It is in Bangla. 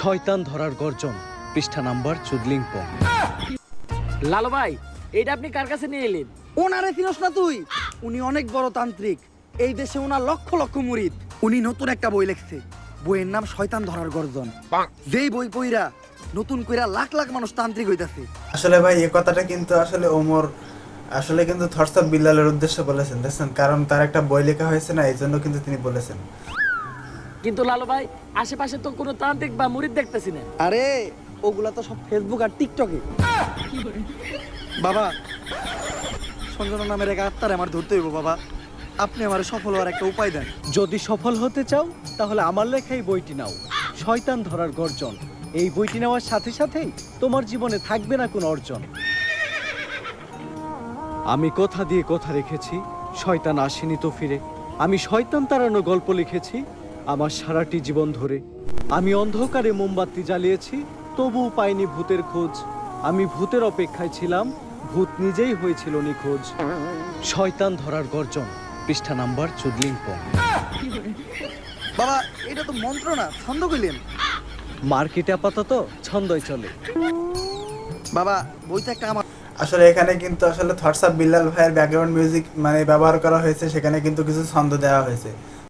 শয়তান ধরার গর্জন, পৃষ্ঠা নাম্বার চুদলিংপং। লালু ভাই, এইটা আপনি কার কাছে নিয়ে এলেন? ওনারে চিনস না তুই? উনি অনেক বড় তান্ত্রিক। এই দেশে ওনার লক্ষ লক্ষ মুরিদ। উনি নতুন একটা বই লিখছে। বইয়ের নাম শয়তান ধরার গর্জন। যেই বই পইরা নতুন কইরা লাখ লাখ মানুষ তান্ত্রিক হইতাছে। আসলে ভাই এই কথাটা কিন্তু আসলে ওমর আসলে কিন্তু থটস অফ বিল্লালের উদ্দেশ্যে বলেছেন, দেখছেন, কারণ তার একটা বই লেখা হয়েছে না, এই জন্য কিন্তু তিনি বলেছেন। কিন্তু লালু ভাই, আশেপাশে তো কোনো তান্ত্রিক বা মুরিদ দেখতেছি না। আরে ওগুলা তো সব ফেসবুক আর টিকটকে। বাবা, সঞ্জনা নামের এক আত্মার আমার ধরতে হইব বাবা। আপনি আমার সফল হওয়ার একটা উপায় দেন। যদি সফল হতে চাও তাহলে আমার লেখা এই বইটি নাও, শয়তান ধরার গর্জন। এই বইটি নেওয়ার সাথে সাথেই তোমার জীবনে থাকবে না কোনো অর্জন। আমি কথা দিয়ে কথা রেখেছি, শয়তান আসেনি তো ফিরে। আমি শয়তান তাড়ানো গল্প লিখেছি আমার সারাটি জীবন ধরে। আমি অন্ধকারে মোমবাতি জ্বালিয়েছি, তবুও পাইনি ভূতের খোঁজ। আমি ভূতের অপেক্ষায় ছিলাম, ভূত নিজেই হয়েছিল নিখোঁজ। শয়তান ধরার গর্জন, পৃষ্ঠা নাম্বার চুদলিংপং। বাবা, এটা তো মন্ত্র না, ছন্দ কইলেন। মার্কেটে আপাতত ছন্দই চলে। বাবা, বইটা একটা আমার। আসলে এখানে কিন্তু আসলে থটস অফ বিল্লাল ভাইয়ের ব্যাকগ্রাউন্ড মিউজিক মানে ব্যবহার করা হয়েছে, সেখানে কিন্তু কিছু ছন্দ দেওয়া হয়েছে।